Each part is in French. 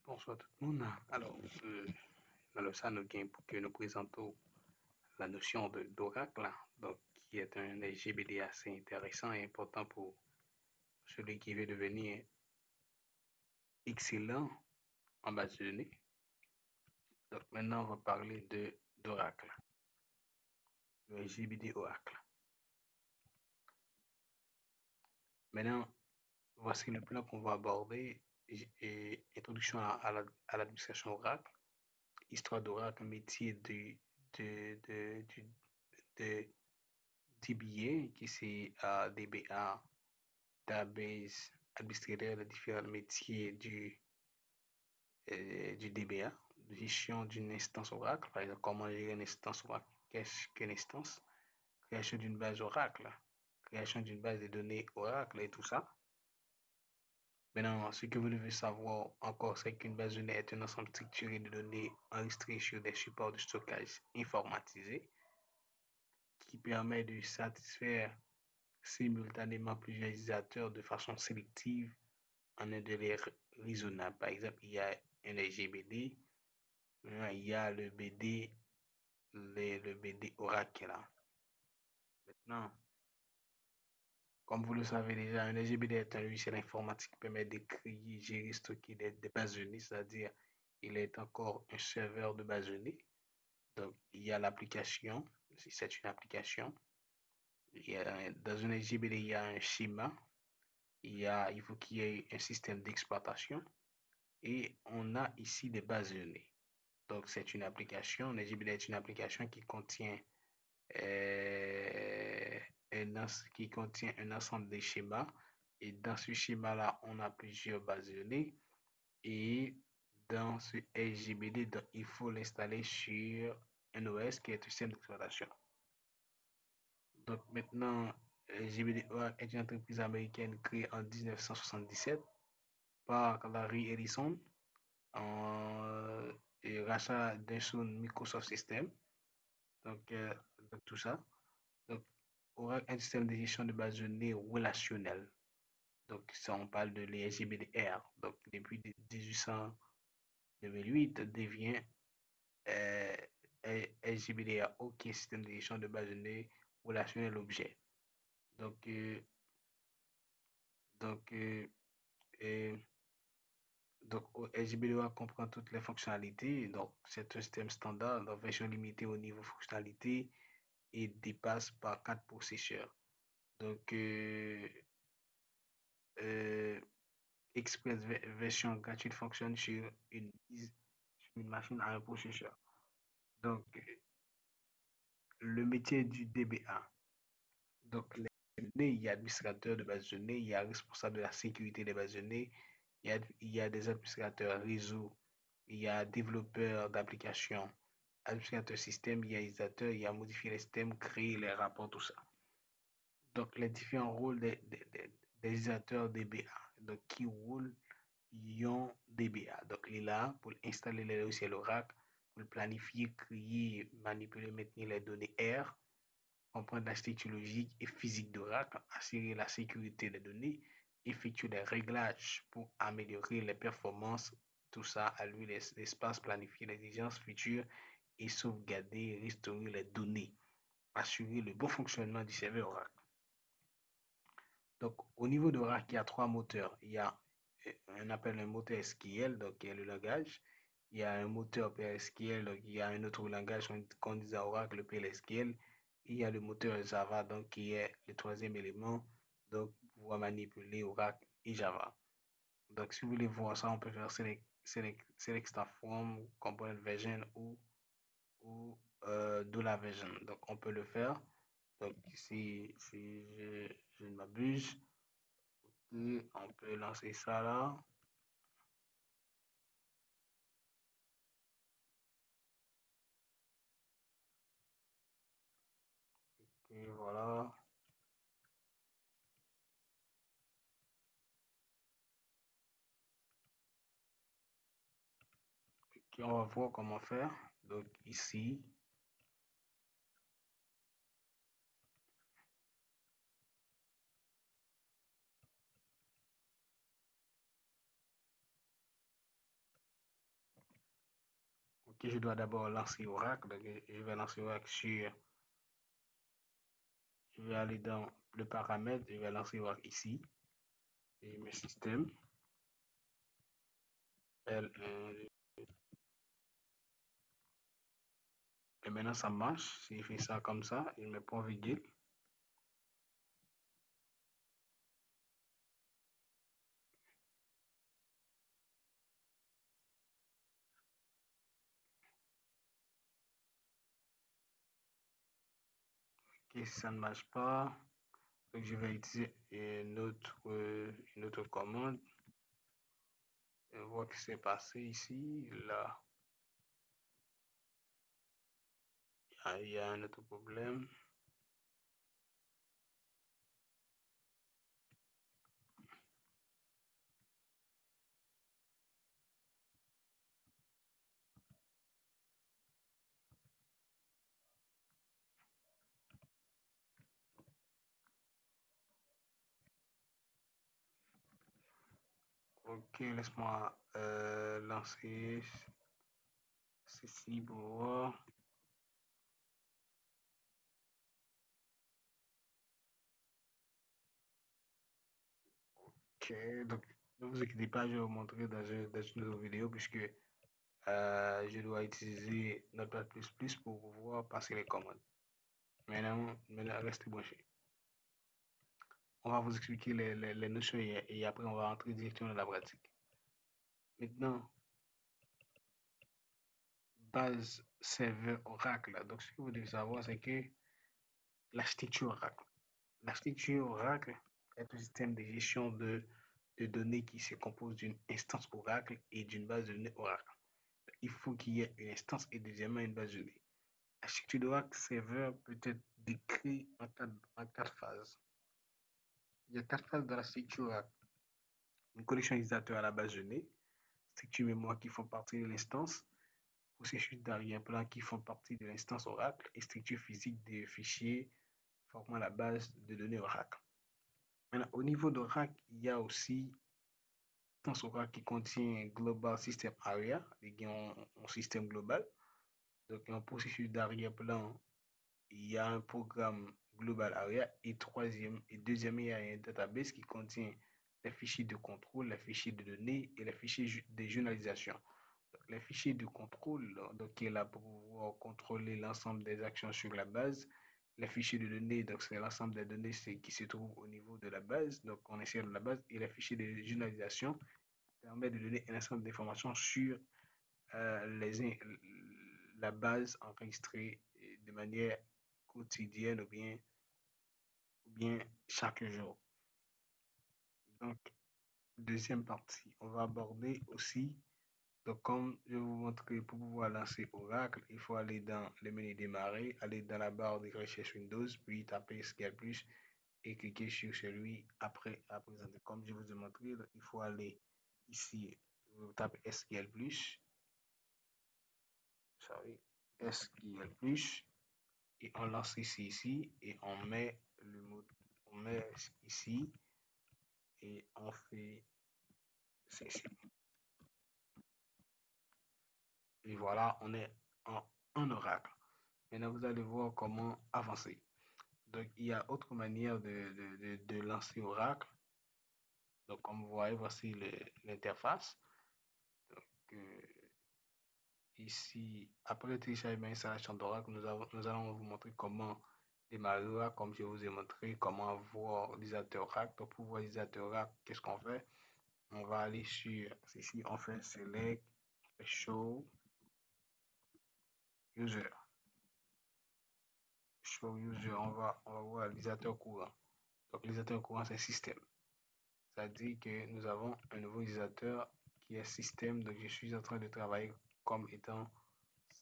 Bonsoir tout le monde. Alors, dans le ça, nous gagnons pour que nous présentons la notion d'oracle, donc qui est un LGBD assez intéressant et important pour celui qui veut devenir excellent en base de données. Donc maintenant, on va parler d'oracle, le LGBD oracle. Maintenant, voici le plan qu'on va aborder. Introduction à l'administration oracle, histoire d'oracle, métier de DBA, qui c'est DBA, database, administrateur, les différents métiers du DBA, gestion d'une instance Oracle, par exemple, comment gérer une instance Oracle, qu'est-ce qu'une instance, création d'une base Oracle, création d'une base de données Oracle et tout ça. Maintenant, ce que vous devez savoir encore, c'est qu'une base de données est un ensemble structuré de données enregistrées sur des supports de stockage informatisés qui permet de satisfaire simultanément plusieurs utilisateurs de façon sélective en un délai raisonnable. Par exemple, il y a un LGBD, il y a le BD Oracle là. Maintenant, comme vous le savez déjà, un LGBD est un logiciel informatique qui permet de créer, gérer, stocker des bases de données, c'est-à-dire il est encore un serveur de bases de données. Donc, il y a l'application, si c'est une application. Dans un LGBD, il y a un schéma, il faut qu'il y ait un système d'exploitation et on a ici des bases de données. Donc, c'est une application, NetJBD est une application qui contient un ensemble de schémas. Et dans ce schéma-là, on a plusieurs bases de données. Et dans ce LGBD, donc, il faut l'installer sur un OS qui est un système d'exploitation. Donc maintenant, LGBD est une entreprise américaine créée en 1977 par Larry Ellison et rachat d'un sous Microsoft System. Donc, tout ça. Donc, Oracle est un système de gestion de base de données relationnelle. Donc, ça, on parle de l'ESGBDR. Donc, depuis 2008, devient SGBDR, OK, système de gestion de base de données relationnelle objet. Donc, donc, donc SGBDR comprend toutes les fonctionnalités. Donc, c'est un système standard, donc version limitée au niveau fonctionnalité et dépasse par 4 processeurs. Donc, Express version gratuite fonctionne sur une machine à un processeur. Donc, le métier du DBA. Donc, les données, il y a administrateur de base de données, il y a responsable de la sécurité des bases de données, il y a des administrateurs réseau, il y a développeurs d'applications, administrateur système, il y a utilisateur, il y a modifier les systèmes, créer les rapports, tout ça. Donc, les différents rôles des utilisateurs DBA. Donc, qui roule Ion DBA. Donc, il est là pour installer les logiciels Oracle, pour planifier, créer, manipuler, maintenir les données R, comprendre l'architecture logique et physique d'Oracle, assurer la sécurité des données, effectuer des réglages pour améliorer les performances, tout ça, allouer l'espace, planifier les exigences futures et sauvegarder, restaurer les données, assurer le bon fonctionnement du serveur Oracle. Donc, au niveau d'Oracle, il y a trois moteurs. Il y a on appelle un moteur SQL, donc qui est le langage. Il y a un moteur PLSQL, donc il y a un autre langage qu'on dit à Oracle, le PLSQL. Il y a le moteur Java, donc qui est le troisième élément, donc pour pouvoir manipuler Oracle et Java. Donc, si vous voulez voir ça, on peut faire select star from, component version ou la version. Donc, on peut le faire. Donc, si je ne m'abuse, on peut lancer ça là. Et voilà. Et on va voir comment faire. Donc ici, Ok, je dois d'abord lancer Oracle. Donc, je vais lancer Oracle je vais aller dans le paramètre, je vais lancer Oracle ici. Et mes systèmes. L1. Et maintenant, ça marche. Si je fais ça comme ça, il me prend virgule. Et si ça ne marche pas, donc je vais utiliser une autre commande. Et voir ce qui s'est passé ici. Là, il y a un autre problème. Ok, laisse-moi lancer ceci pour voir. Ok, donc ne vous inquiétez pas, je vais vous montrer dans une autre vidéo puisque je dois utiliser Notepad++ pour pouvoir passer les commandes. Maintenant restez branchés. On va vous expliquer les notions et après on va entrer directement dans la pratique. Maintenant, base serveur Oracle. Donc, ce que vous devez savoir, c'est que l'architecture Oracle. L'architecture Oracle est un système de gestion de données qui se compose d'une instance Oracle et d'une base de données Oracle. Il faut qu'il y ait une instance et deuxièmement une base de données. L'architecture d'Oracle serveur peut être décrite en quatre phases. Il y a quatre phases dans l'architecture Oracle. Une connexion utilisateur à la base de données, structure mémoire qui font partie de l'instance, processus d'arrière-plan qui font partie de l'instance Oracle et structure physique des fichiers formant la base de données Oracle. Maintenant, au niveau d'Oracle, il y a aussi l'instance Oracle qui contient Global System Area, un système global. Donc, un processus d'arrière-plan, il y a un programme Global Area et deuxième, il y a un database qui contient les fichiers de contrôle, les fichiers de données et les fichiers de journalisation. Les fichiers de contrôle, donc, qui est là pour pouvoir contrôler l'ensemble des actions sur la base. Les fichiers de données, donc c'est l'ensemble des données qui se trouvent au niveau de la base, donc on est sur la base. Et les fichiers de journalisation permettent de donner un ensemble d'informations sur la base enregistrée de manière quotidienne ou bien chaque jour. Donc, deuxième partie, on va aborder aussi. Donc, comme je vais vous montrer, pour pouvoir lancer Oracle, il faut aller dans le menu démarrer, aller dans la barre de recherche Windows, puis taper SQL+, et cliquer sur celui après à présenter. Comme je vous ai montré, il faut aller ici, vous tapez SQL+, sorry, SQL+, et on lance ici, et on met le mot, on met ici, et on fait ceci. Et voilà, on est en Oracle. Maintenant, vous allez voir comment avancer. Donc, il y a autre manière de lancer Oracle. Donc, comme vous voyez, voici l'interface. Donc, ici, après le téléchargement et l'installation d'Oracle, nous allons vous montrer comment démarrer Oracle, comme je vous ai montré, comment voir l'utilisateur Oracle. Donc, pour voir l'utilisateur Oracle, qu'est-ce qu'on fait? On va aller sur, ici, on fait Select, Show User. Show User, on va voir l'utilisateur courant. Donc, l'utilisateur courant, c'est système. Ça dit que nous avons un nouveau utilisateur qui est système. Donc, je suis en train de travailler comme étant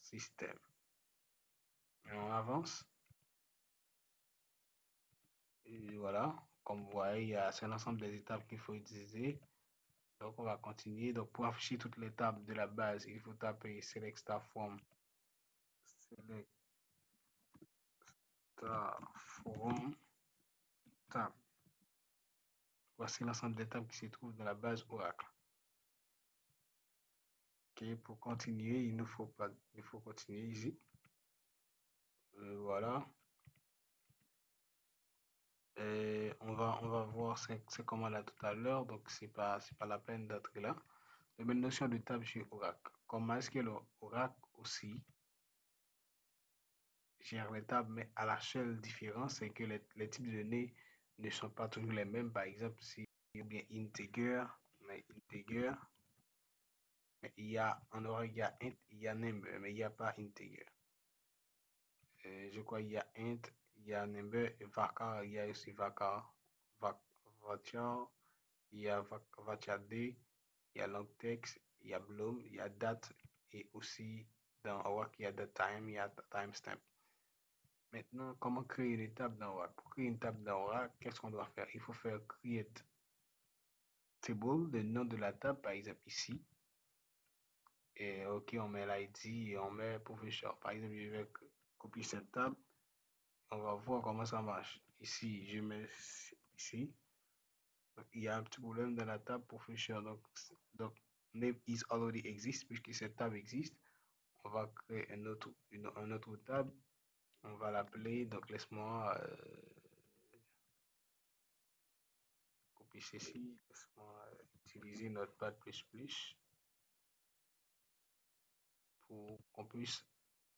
système. Et on avance. Et voilà. Comme vous voyez, il y a un ensemble des étapes qu'il faut utiliser. Donc, on va continuer. Donc, pour afficher toutes les tables de la base, il faut taper Select Star Form. Select Star Form. Tab. Voici l'ensemble des tables qui se trouvent dans la base Oracle. Ok, Ok, pour continuer, il faut continuer ici. Voilà. Et on va voir c'est comment là tout à l'heure, donc c'est pas la peine d'être là. La même notion de table chez Oracle. Comment est-ce que l'Oracle aussi gère les tables, mais à la seule différence, c'est que les types de données ne sont pas toujours les mêmes. Par exemple, si il y a bien integer, mais il y a en Oracle, il y a int, il y a number, mais il n'y a pas integer. Je crois qu'il y a int, il y a number, et varchar, il y a aussi varchar, varchar, il y a varchar-d, il y a long text, il y a bloom, il y a date, et aussi dans Oracle, il y a datetime, il y a timestamp. Maintenant, comment créer une table dans Oracle? Pour créer une table dans Oracle, qu'est-ce qu'on doit faire? Il faut faire create table, le nom de la table, par exemple ici. Et OK, on met l'ID et on met professeur. Par exemple, je vais copier cette table. On va voir comment ça marche. Ici, je mets ici. Donc, il y a un petit problème dans la table professeur. Donc name is already exist, puisque cette table existe. On va créer une autre table. On va l'appeler, donc laisse-moi copier ceci. Laisse-moi utiliser Notepad++ pour qu'on puisse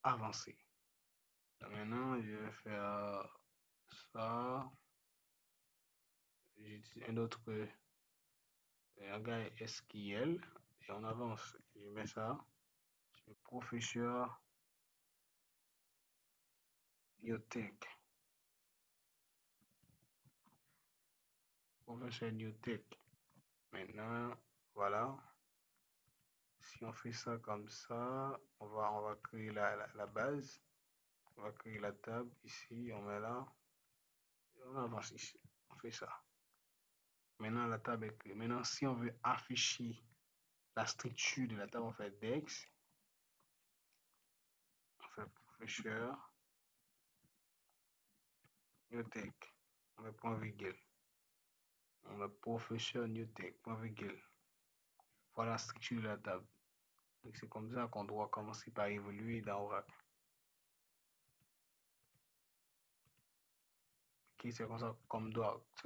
avancer. Donc maintenant, je vais faire ça. J'utilise un autre langage SQL et on avance. Je mets ça. Je mets professeur Newtek. Professeur Newtek. Maintenant, voilà. Si on fait ça comme ça, on va créer la base. On va créer la table ici. On met là. Et on avance ici. On fait ça. Maintenant, la table est créée. Maintenant, si on veut afficher la structure de la table, on fait DEX. On fait professeur Newtek. On met point virgule. On met professeur Newtek, point virgule. Voilà la structure de la table. Donc c'est comme ça qu'on doit commencer par évoluer dans Oracle. Ok, c'est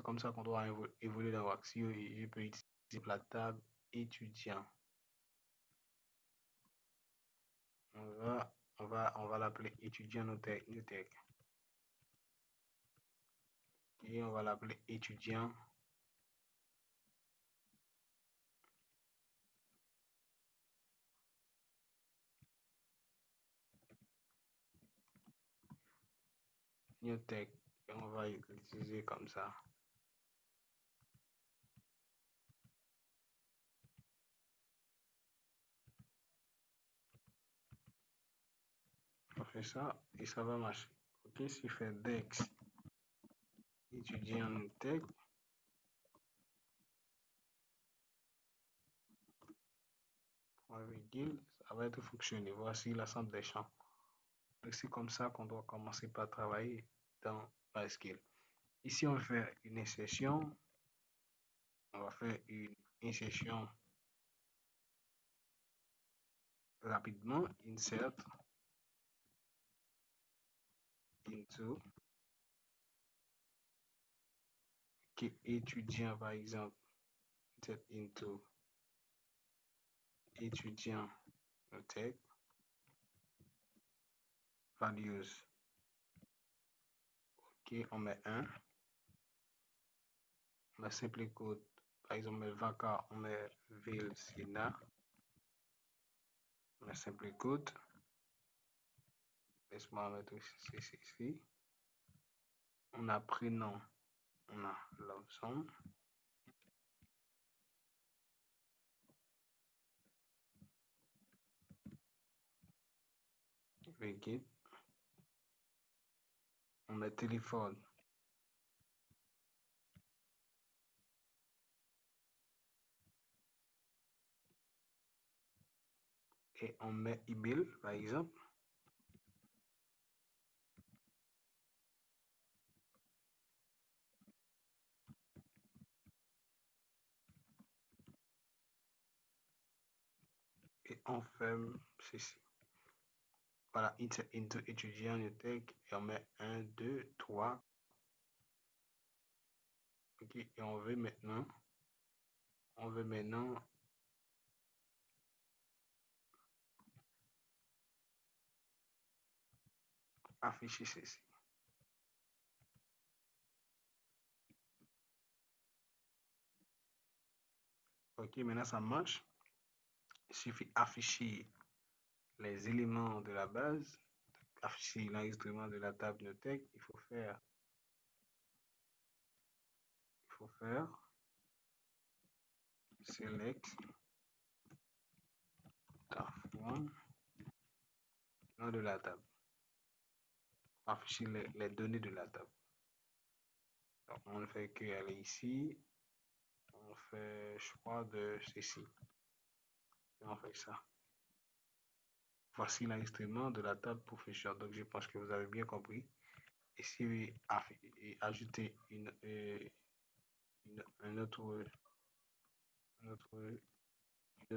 comme ça qu'on doit évoluer dans Oracle. Si je peux utiliser la table étudiant. On va l'appeler étudiant Newtek. Et on va l'appeler étudiant Newtek. Et on va l'utiliser comme ça. On fait ça et ça va marcher. Ok, si je fais DEX étudiant Newtek, point virgule, ça va être fonctionné. Voici l'ensemble des champs. C'est comme ça qu'on doit commencer par travailler dans MySQL. Ici, on va faire une insertion. On va faire une insertion rapidement. Insert into. Qui étudiant, par exemple. Insert into étudiant Newtek. Values. Ok, on met 1. On met simple code. Par exemple, on met vaca, on met ville, Sina. On met simple code. Laisse-moi mettre ici. On a prénom. On a l'option. Virgule. On met téléphone. Et on met email, par exemple. Et on ferme ceci. Voilà, into étudiant Newtek et on met 1, 2, 3. Ok, et on veut maintenant afficher ceci. Ok, maintenant ça marche. Il suffit d'afficher les éléments de la base, afficher l'enregistrement de la table Newtek. Il faut faire select TAF1, nom de la table. Afficher les données de la table. Donc, on ne fait qu'aller ici. On fait choix de ceci. Et on fait ça. Voici l'enregistrement de la table professeur. Donc, je pense que vous avez bien compris. Ici, ajouter une autre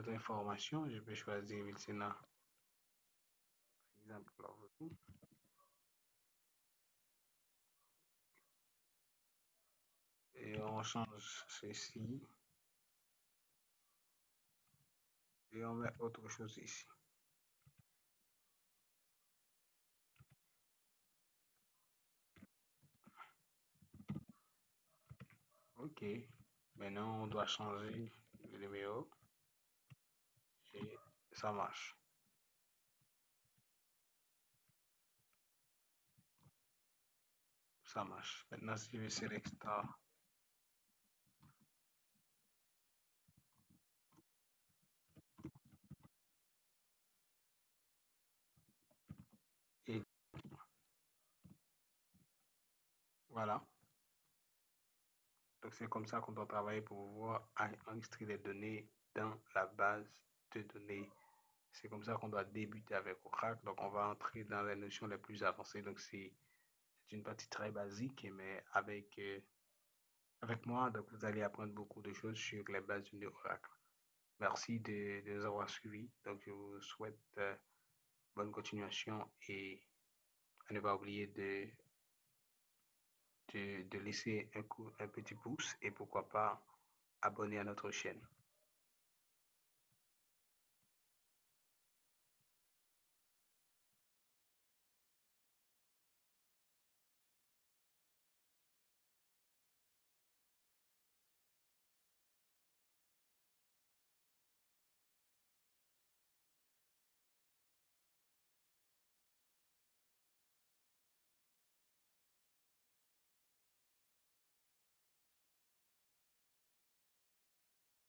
information. Je peux choisir Vilsena, par exemple. Et on change ceci. Et on met autre chose ici. Ok. Maintenant, on doit changer le numéro. Et ça marche. Ça marche. Maintenant, si je sélectionne star, et voilà. Donc, c'est comme ça qu'on doit travailler pour pouvoir enregistrer les données dans la base de données. C'est comme ça qu'on doit débuter avec Oracle. Donc, on va entrer dans les notions les plus avancées. Donc, c'est une partie très basique, mais avec moi, donc, vous allez apprendre beaucoup de choses sur les bases de données Oracle. Merci de nous avoir suivis. Donc, je vous souhaite bonne continuation et à ne pas oublier de laisser un petit pouce et pourquoi pas abonner à notre chaîne.